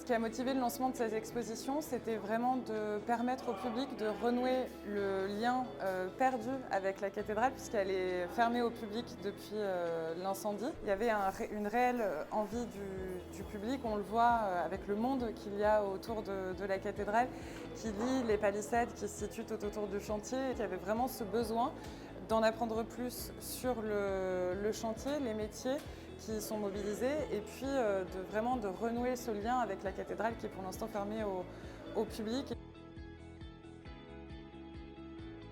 Ce qui a motivé le lancement de cette exposition, c'était vraiment de permettre au public de renouer le lien perdu avec la cathédrale, puisqu'elle est fermée au public depuis l'incendie. Il y avait une réelle envie du public, on le voit avec le monde qu'il y a autour de la cathédrale, qui lie les palissades qui se situent tout autour du chantier, et qu'il y avait vraiment ce besoin d'en apprendre plus sur le chantier, les métiers qui sont mobilisés, et puis de renouer ce lien avec la cathédrale qui est pour l'instant fermée au public.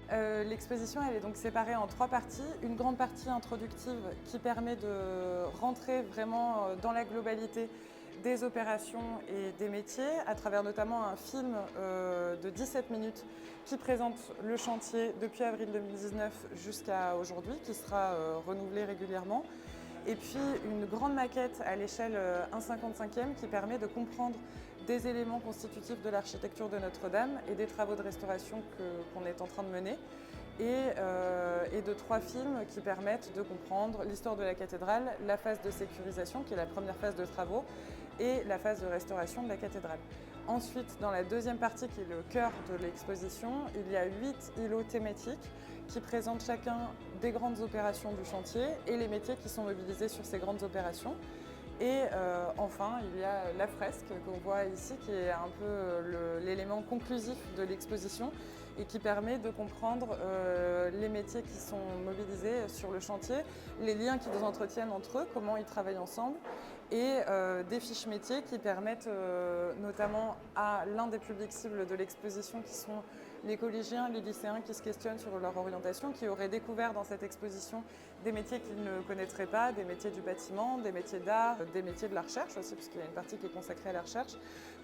L'exposition elle est donc séparée en 3 parties. Une grande partie introductive qui permet de rentrer vraiment dans la globalité des opérations et des métiers à travers notamment un film de 17 minutes qui présente le chantier depuis avril 2019 jusqu'à aujourd'hui, qui sera renouvelé régulièrement. Et puis une grande maquette à l'échelle 1/55e qui permet de comprendre des éléments constitutifs de l'architecture de Notre-Dame et des travaux de restauration qu'on est en train de mener. Et de 3 films qui permettent de comprendre l'histoire de la cathédrale, la phase de sécurisation qui est la première phase de travaux et la phase de restauration de la cathédrale. Ensuite, dans la deuxième partie qui est le cœur de l'exposition, il y a 8 îlots thématiques qui présentent chacun des grandes opérations du chantier et les métiers qui sont mobilisés sur ces grandes opérations. Et enfin, il y a la fresque qu'on voit ici qui est un peu l'élément conclusif de l'exposition et qui permet de comprendre les métiers qui sont mobilisés sur le chantier, les liens qu'ils entretiennent entre eux, comment ils travaillent ensemble et des fiches métiers qui permettent notamment à l'un des publics cibles de l'exposition qui sont les collégiens, les lycéens qui se questionnent sur leur orientation, qui auraient découvert dans cette exposition des métiers qu'ils ne connaîtraient pas, des métiers du bâtiment, des métiers d'art, des métiers de la recherche aussi, puisqu'il y a une partie qui est consacrée à la recherche,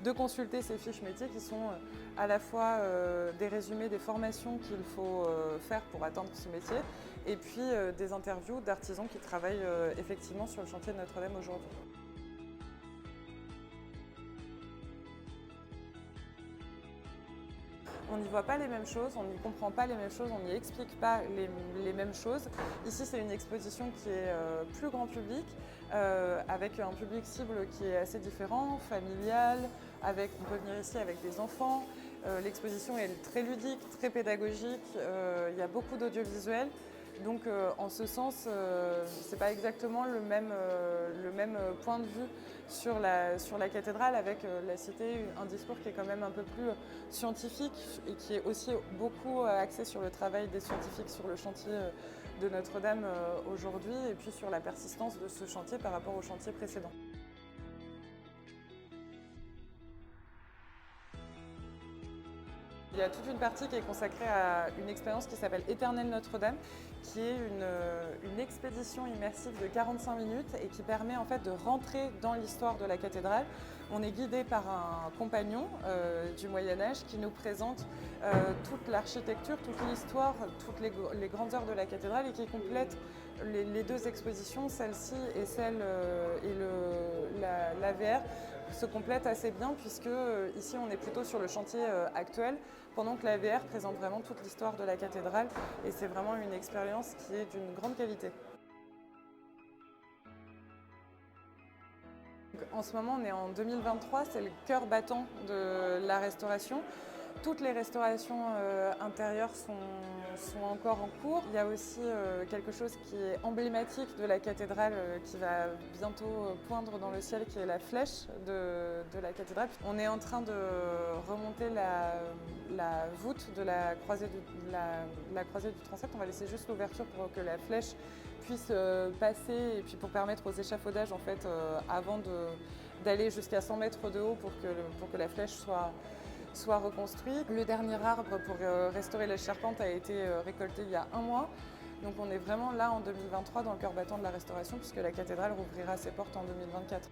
de consulter ces fiches métiers qui sont à la fois des résumés des formations qu'il faut faire pour atteindre ce métier, et puis des interviews d'artisans qui travaillent effectivement sur le chantier de Notre-Dame aujourd'hui. On n'y voit pas les mêmes choses, on n'y comprend pas les mêmes choses, on n'y explique pas les mêmes choses. Ici, c'est une exposition qui est plus grand public, avec un public cible qui est assez différent, familial, on peut venir ici avec des enfants. L'exposition est très ludique, très pédagogique, il y a beaucoup d'audiovisuel. Donc en ce sens, c'est pas exactement le même point de vue sur la cathédrale, avec la cité, un discours qui est quand même un peu plus scientifique et qui est aussi beaucoup axé sur le travail des scientifiques sur le chantier de Notre-Dame aujourd'hui, et puis sur la persistance de ce chantier par rapport au chantier précédent. Il y a toute une partie qui est consacrée à une expérience qui s'appelle Éternelle Notre-Dame, qui est une expédition immersive de 45 minutes et qui permet en fait de rentrer dans l'histoire de la cathédrale. On est guidé par un compagnon du Moyen-Âge qui nous présente toute l'architecture, toute l'histoire, toutes les grandes heures de la cathédrale, et qui complète les 2 expositions, celle-ci et l'AVR, se complètent assez bien, puisque ici on est plutôt sur le chantier actuel, pendant que la VR présente vraiment toute l'histoire de la cathédrale, et c'est vraiment une expérience qui est d'une grande qualité. En ce moment, on est en 2023, c'est le cœur battant de la restauration. Toutes les restaurations intérieures sont encore en cours. Il y a aussi quelque chose qui est emblématique de la cathédrale qui va bientôt poindre dans le ciel, qui est la flèche de la cathédrale. On est en train de remonter la voûte de la croisée du transept. On va laisser juste l'ouverture pour que la flèche puisse passer, et puis pour permettre aux échafaudages en fait, avant d'aller jusqu'à 100 mètres de haut pour que la flèche soit reconstruit. Le dernier arbre pour restaurer les charpentes a été récolté il y a 1 mois. Donc on est vraiment là en 2023 dans le cœur battant de la restauration, puisque la cathédrale rouvrira ses portes en 2024.